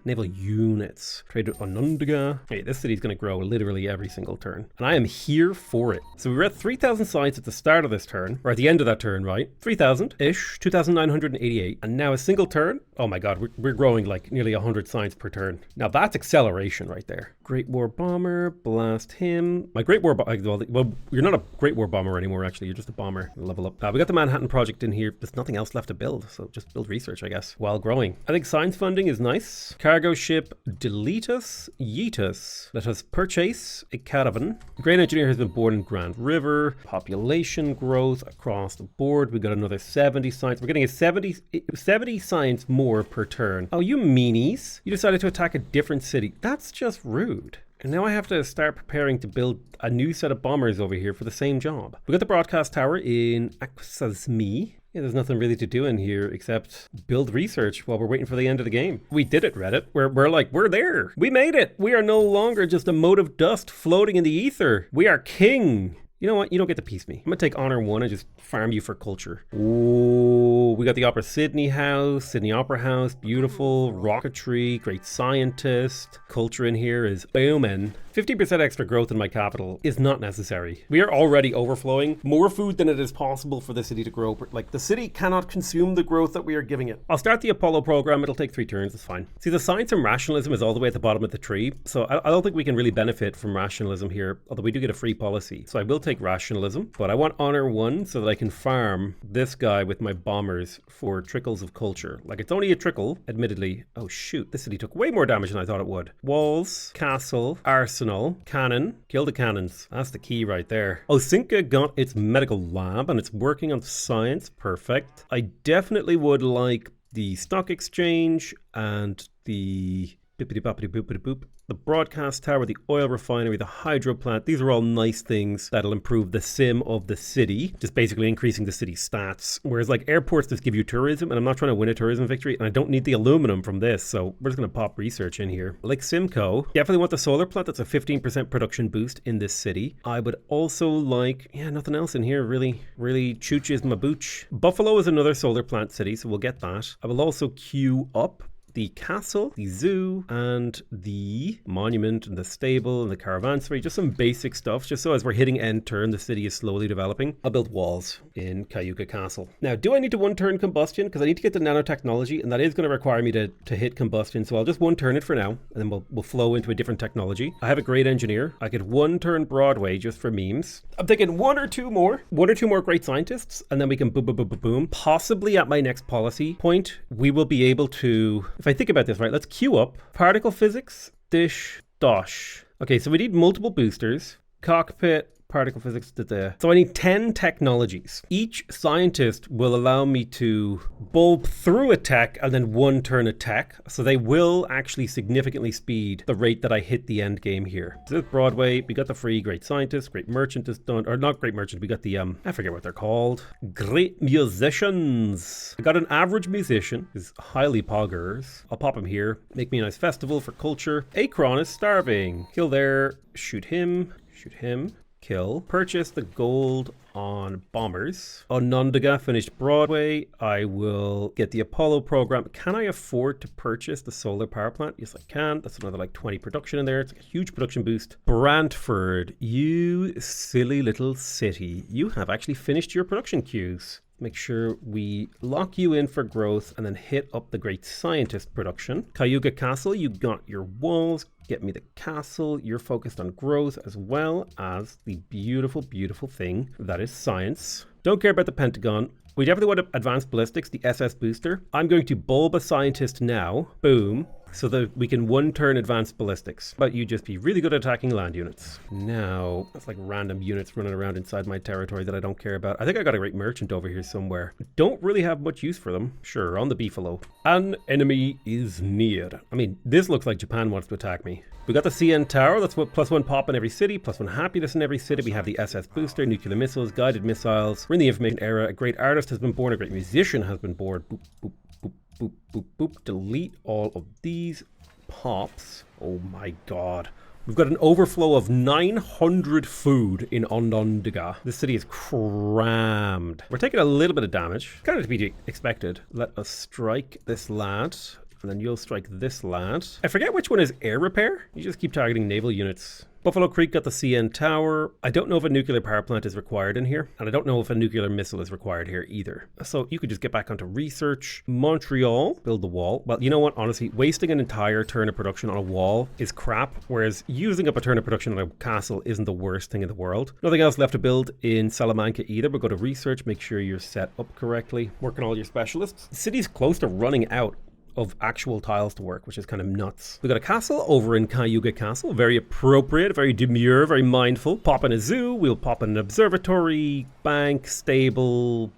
Trade with Onondaga. Hey, this city's going to grow literally every single turn. And I am here for it. So we were at 3,000 science at the start of this turn, or at the end of that turn, right? 3,000-ish, 2,988. And now a single turn, oh my God, we're growing like nearly 100 science per turn. Now that's acceleration right there. Great War Bomber, blast him. My Great War well, you're not a Great War Bomber anymore, actually. You're just a bomber. Level up. We got the Manhattan Project in here. There's nothing else left to build, so just build research, I guess, while growing. I think science funding is nice. Cargo ship, delete us, yeet us. Let us purchase a caravan. Great engineer has been born in Grand River. Population growth across the board. We got another 70 science. We're getting a 70 science more per turn. Oh, you meanies. You decided to attack a different city. That's just rude. And now I have to start preparing to build a new set of bombers over here for the same job. We got the broadcast tower in Iroqouis. Yeah, there's nothing really to do in here except build research while we're waiting for the end of the game. We did it, Reddit. We're there. We made it. We are no longer just a mote of dust floating in the ether. We are king. You know what? You don't get to piece me. I'm gonna take honor 1 and just farm you for culture. Oh, we got the Opera Sydney House, Sydney Opera House, beautiful, rocketry, great scientist. Culture in here is booming. 50% extra growth in my capital is not necessary. We are already overflowing more food than it is possible for the city to grow. Like, the city cannot consume the growth that we are giving it. I'll start the Apollo program. It'll take 3 turns. It's fine. See, the science and rationalism is all the way at the bottom of the tree. So I don't think we can really benefit from rationalism here, although we do get a free policy. So I will take rationalism, but I want honor 1 so that I can farm this guy with my bombers for trickles of culture. Like, it's only a trickle, admittedly. Oh shoot, this city took way more damage than I thought it would. Walls, castle, arsenal, cannon. Kill the cannons. That's the key right there. Osinka got its medical lab and it's working on science. Perfect. I definitely would like the stock exchange and the bippity boppity boopity boop. The broadcast tower, the oil refinery, the hydro plant. These are all nice things that'll improve the sim of the city, just basically increasing the city's stats. Whereas like airports just give you tourism, and I'm not trying to win a tourism victory, and I don't need the aluminum from this, so we're just going to pop research in here. Like Simcoe, definitely want the solar plant. That's a 15% production boost in this city. I would also like, nothing else in here really chooches my booch. Buffalo is another solar plant city, so we'll get that. I will also queue up the castle, the zoo, and the monument, and the stable, and the caravanserai. Just some basic stuff, just so as we're hitting end turn, the city is slowly developing. I'll build walls in Cayuga Castle. Now, do I need to 1-turn combustion? Because I need to get the nanotechnology, and that is going to require me to hit combustion, so I'll just 1-turn it for now, and then we'll flow into a different technology. I have a great engineer. I could 1-turn Broadway just for memes. I'm thinking one or two more great scientists, and then we can boom, boom, boom, boom, boom. Possibly at my next policy point, we will be able to, if I think about this right, let's queue up particle physics, dish, dosh. Okay, so we need multiple boosters, cockpit, particle physics, so I need 10 technologies. Each scientist will allow me to bulb through a tech and then 1-turn a tech. So they will actually significantly speed the rate that I hit the end game here. So this Broadway, we got the free great scientist, great merchant is done, or not great merchant, we got the, I forget what they're called. Great musicians. I got an average musician, is highly poggers. I'll pop him here, make me a nice festival for culture. Akron is starving. Kill there, shoot him, kill. Purchase the gold on bombers. Onondaga finished Broadway. I will get the Apollo program. Can I afford to purchase the solar power plant? Yes, I can. That's another like 20 production in there. It's like a huge production boost. Brantford, you silly little city. You have actually finished your production queues. Make sure we lock you in for growth and then hit up the great scientist production. Cayuga Castle, you got your walls. Get me the castle. You're focused on growth as well as the beautiful, beautiful thing that is science. Don't care about the Pentagon. We definitely want advanced ballistics, the SS booster. I'm going to bulb a scientist now. Boom. So that we can 1-turn advanced ballistics. But you just be really good at attacking land units. Now, that's like random units running around inside my territory that I don't care about. I think I got a great merchant over here somewhere. Don't really have much use for them. Sure, on the beefalo. An enemy is near. I mean, this looks like Japan wants to attack me. We got the CN Tower, that's what +1 pop in every city, +1 happiness in every city. We have the SS booster, nuclear missiles, guided missiles. We're in the information era. A great artist has been born, a great musician has been born. Boop, boop, boop, boop, boop, boop. Delete all of these pops. Oh my god. We've got an overflow of 900 food in Onondaga. This city is crammed. We're taking a little bit of damage. Kind of to be expected. Let us strike this lad. And then you'll strike this lad. I forget which one is air repair. You just keep targeting naval units. Buffalo Creek got the CN Tower. I don't know if a nuclear power plant is required in here, and I don't know if a nuclear missile is required here either. So you could just get back onto research. Montreal, build the wall. Well, you know what? Honestly, wasting an entire turn of production on a wall is crap, whereas using up a turn of production on a castle isn't the worst thing in the world. Nothing else left to build in Salamanca either, but go to research, make sure you're set up correctly. Work on all your specialists. The city's close to running out of actual tiles to work, which is kind of nuts. We got a castle over in Cayuga Castle. Very appropriate, very demure, very mindful. Pop in a zoo. We'll pop in an observatory, bank, stable,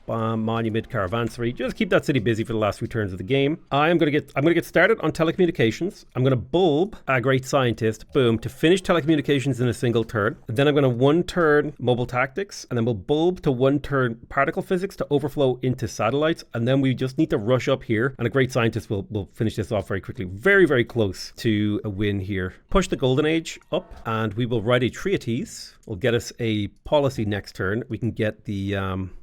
monument, caravansary. Just keep that city busy for the last few turns of the game. I'm gonna get started on telecommunications. I'm gonna bulb a great scientist, boom, to finish telecommunications in a single turn. Then I'm gonna one turn mobile tactics, and then we'll bulb to one turn particle physics to overflow into satellites, and then we just need to rush up here, and a great scientist will finish this off very quickly. Very, very close to a win here. Push the Golden Age up, and we will write a treatise. Will get us a policy next turn. We can get the,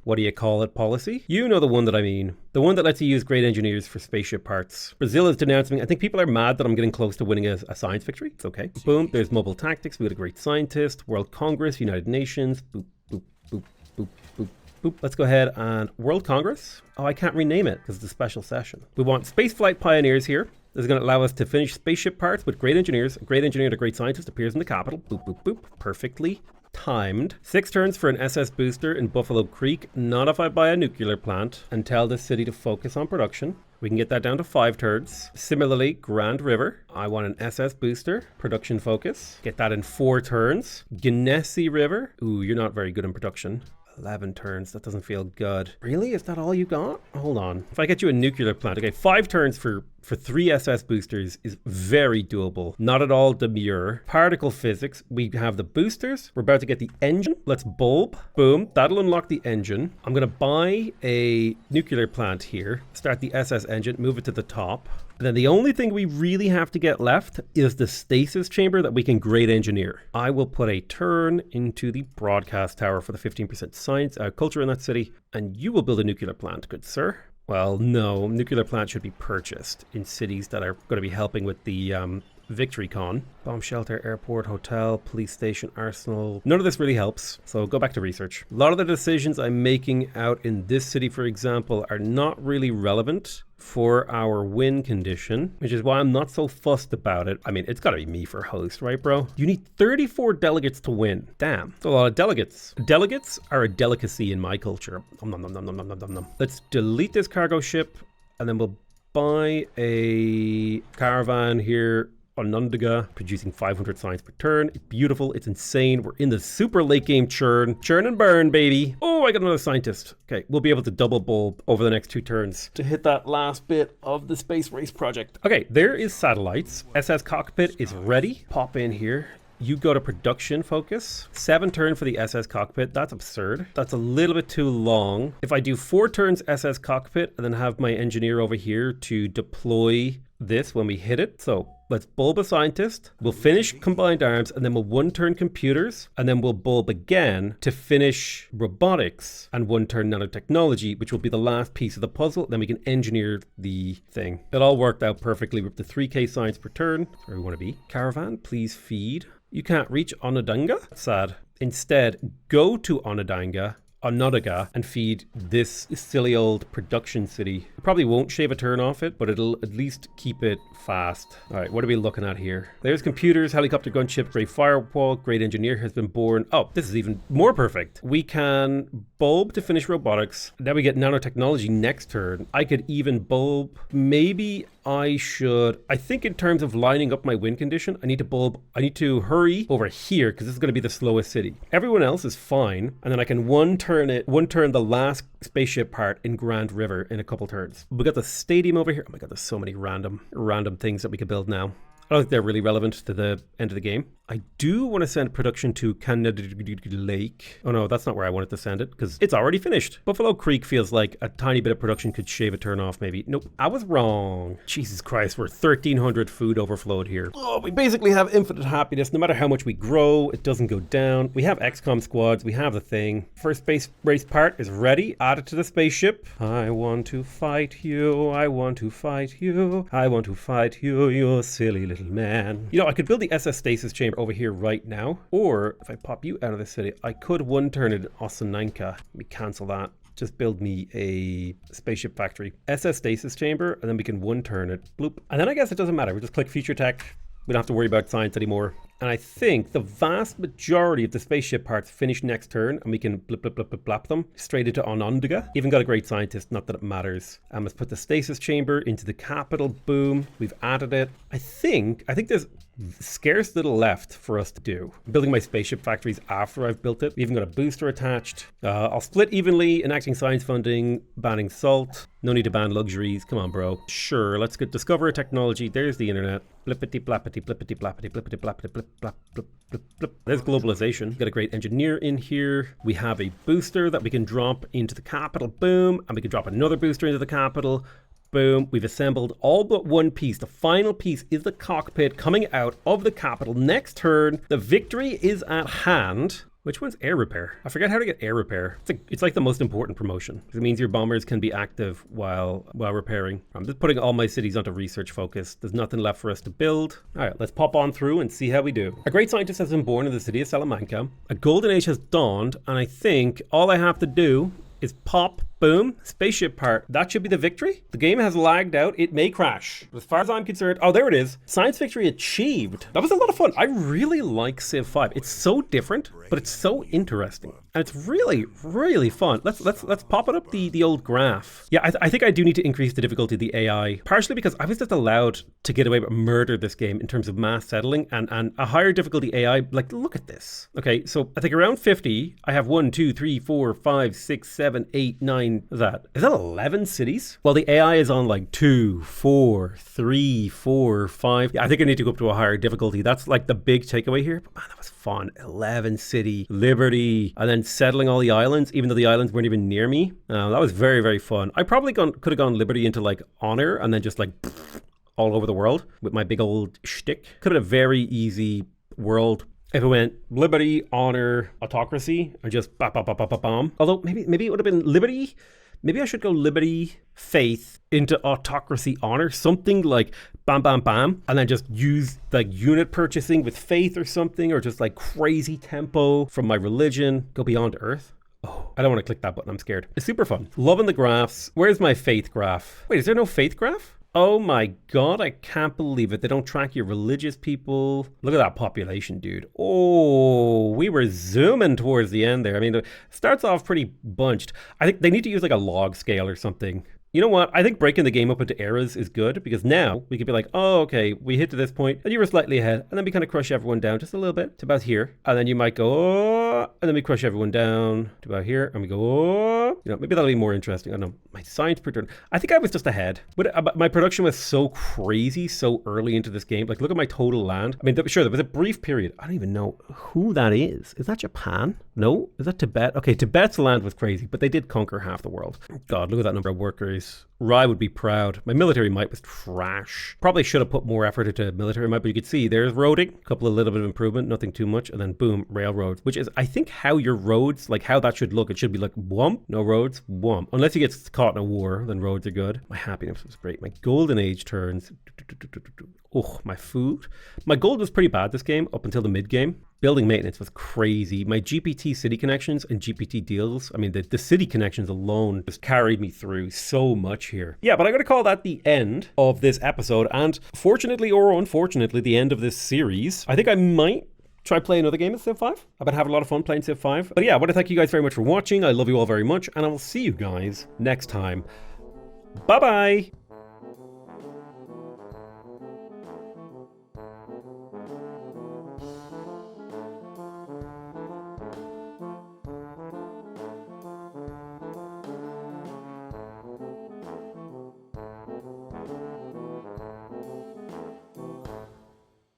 what do you call it, policy? You know the one that I mean. The one that lets you use great engineers for spaceship parts. Brazil is denouncing me. I think people are mad that I'm getting close to winning a science victory. It's okay. Boom, there's mobile tactics. We got a great scientist. World Congress, United Nations. Boop, boop, boop, boop, boop. Boop. Let's go ahead and World Congress. Oh, I can't rename it because it's a special session. We want spaceflight pioneers here. This is going to allow us to finish spaceship parts with great engineers. A great engineer and a great scientist appears in the capital. Boop, boop, boop. Perfectly timed. 6 turns for an SS booster in Buffalo Creek. Not if I buy a nuclear plant and tell the city to focus on production. We can get that down to 5 turns. Similarly, Grand River. I want an SS booster. Production focus. Get that in 4 turns. Genesee River. Ooh, you're not very good in production. 11 turns. That doesn't feel good. Really? Is that all you got? Hold on. If I get you a nuclear plant, okay, 5 turns for 3 SS boosters is very doable. Not at all demure. Particle physics. We have the boosters. We're about to get the engine. Let's bulb. Boom. That'll unlock the engine. I'm going to buy a nuclear plant here. Start the SS engine. Move it to the top. And then the only thing we really have to get left is the stasis chamber that we can great engineer. I will put a turn into the broadcast tower for the 15% science culture in that city. And you will build a nuclear plant, good sir. Well, no, nuclear plants should be purchased in cities that are going to be helping with the Victory Con. Bomb shelter, airport, hotel, police station, arsenal. None of this really helps, so go back to research. A lot of the decisions I'm making out in this city, for example, are not really relevant for our win condition, which is why I'm not so fussed about it. I mean, it's got to be me for host, right, bro? You need 34 delegates to win. Damn, that's a lot of delegates. Delegates are a delicacy in my culture. Nom, nom, nom, nom, nom, nom, nom, nom. Let's delete this cargo ship, and then we'll buy a caravan here. Onondaga, producing 500 science per turn. It's beautiful. It's insane. We're in the super late game churn. Churn and burn, baby. Oh, I got another scientist. Okay, we'll be able to double bulb over the next 2 turns to hit that last bit of the space race project. Okay, there is satellites. SS cockpit is ready. Pop in here. You go to production focus. 7 turn for the SS cockpit. That's absurd. That's a little bit too long. If I do 4 turns SS cockpit and then have my engineer over here to deploy this when we hit it. So let's bulb a scientist. We'll finish combined arms, and then we'll 1 turn computers, and then we'll bulb again to finish robotics and 1 turn nanotechnology, which will be the last piece of the puzzle. Then we can engineer the thing. It all worked out perfectly with the 3k science per turn. That's where we want to be. Caravan, please feed. You can't reach Onondaga? Sad. Instead, go to Onondaga and feed this silly old production city. It probably won't shave a turn off it, but it'll at least keep it fast. All right, what are we looking at here? There's computers, helicopter gunship, great firewall, great engineer has been born. Oh, this is even more perfect. We can bulb to finish robotics. Then we get nanotechnology next turn. I could even bulb. Maybe I think in terms of lining up my win condition, I need to hurry over here because this is going to be the slowest city. Everyone else is fine. And then I can one turn the last spaceship part in Grand River in a couple turns. We got the stadium over here. Oh my God, there's so many random things that we could build now. I don't think they're really relevant to the end of the game. I do want to send production to Canada Lake. Oh no, that's not where I wanted to send it because it's already finished. Buffalo Creek feels like a tiny bit of production could shave a turn off maybe. Nope, I was wrong. Jesus Christ, we're 1,300 food overflowed here. Oh, we basically have infinite happiness. No matter how much we grow, it doesn't go down. We have XCOM squads. We have the thing. First space race part is ready. Add it to the spaceship. I want to fight you. I want to fight you. I want to fight you, you silly little man. You know, I could build the SS stasis chamber over here right now. Or if I pop you out of the city, I could one turn it in Osananka. Let me cancel that. Just build me a spaceship factory. SS stasis chamber, and then we can one turn it. Bloop. And then I guess it doesn't matter. We just click feature tech. We don't have to worry about science anymore. And I think the vast majority of the spaceship parts finish next turn, and we can blip, blip, blip, blip, blap them straight into Onondaga. Even got a great scientist, not that it matters. Let's put the stasis chamber into the capital. Boom. We've added it. I think there's scarce little left for us to do. I'm building my spaceship factories after I've built it. We even got a booster attached. I'll split evenly, enacting science funding, banning salt. No need to ban luxuries. Come on, bro. Sure, let's get discover a technology. There's the internet. Blippity blappity blippity blappity blippity blappity blip blap blip blip blip. There's globalization. Got a great engineer in here. We have a booster that we can drop into the capital. Boom. And we can drop another booster into the capital. Boom. We've assembled all but one piece. The final piece is the cockpit coming out of the capital. Next turn, the victory is at hand. Which one's air repair? I forget how to get air repair. It's like the most important promotion. It means your bombers can be active while repairing. I'm just putting all my cities onto research focus. There's nothing left for us to build. All right, let's pop on through and see how we do. A great scientist has been born in the city of Salamanca. A golden age has dawned, and I think all I have to do is pop, boom, spaceship part. That should be the victory. The game has lagged out. It may crash. As far as I'm concerned, oh, there it is. Science victory achieved. That was a lot of fun. I really like Civ 5. It's so different, but it's so interesting. And it's really, really fun. Let's pop it up the old graph. Yeah, I think I do need to increase the difficulty of the AI, partially because I was just allowed to get away with murder this game in terms of mass settling and a higher difficulty AI. Like, look at this. Okay, so I think around 50, I have 1, 2, 3, 4, 5, 6, 7, 8, 9. Is that 11 cities? Well, the AI is on like 2, 4, 3, 4, 5. Yeah, I think I need to go up to a higher difficulty. That's like the big takeaway here. But man, that was fun. 11 city, Liberty, and then settling all the islands, even though the islands weren't even near me. That was very, very fun. I probably could have gone Liberty into like honor and then just like all over the world with my big old shtick. Could have been a very easy world if it went Liberty, honor, autocracy, and just bomb. Although maybe it would have been Liberty. Maybe I should go Liberty, faith, into autocracy, honor, something like bam, bam, bam, and then just use like unit purchasing with faith or something, or just like crazy tempo from my religion, go beyond earth. Oh, I don't want to click that button. I'm scared. It's super fun. Loving the graphs. Where's my faith graph? Wait, is there no faith graph? Oh my God, I can't believe it. They don't track your religious people. Look at that population, dude. Oh, we were zooming towards the end there. I mean, it starts off pretty bunched. I think they need to use like a log scale or something. You know what? I think breaking the game up into eras is good because now we could be like, oh, okay, we hit to this point and you were slightly ahead. And then we kind of crush everyone down just a little bit to about here. And then you might go, oh, and then we crush everyone down to about here. And we go, oh, you know, maybe that'll be more interesting. I don't know. My science per turn. I think I was just ahead. But my production was so crazy so early into this game. Like, look at my total land. I mean, sure, there was a brief period. I don't even know who that is. Is that Japan? No? Is that Tibet? Okay, Tibet's land was crazy, but they did conquer half the world. God, look at that number of workers. Rye would be proud. My military might was trash. Probably should have put more effort into military might, but you could see there's roading, a couple of little bit of improvement, nothing too much, and then boom, railroads, which is, I think, how your roads, like how that should look. It should be like, whomp, no roads, whomp. Unless you get caught in a war, then roads are good. My happiness was great. My golden age turns. Oh, my food. My gold was pretty bad this game up until the mid game. Building maintenance was crazy. My GPT city connections and GPT deals, I mean, the city connections alone just carried me through so much here. Yeah, but I'm going to call that the end of this episode. And fortunately or unfortunately, the end of this series. I think I might try play another game of Civ 5. I've been having a lot of fun playing Civ 5. But yeah, I want to thank you guys very much for watching. I love you all very much. And I will see you guys next time. Bye-bye.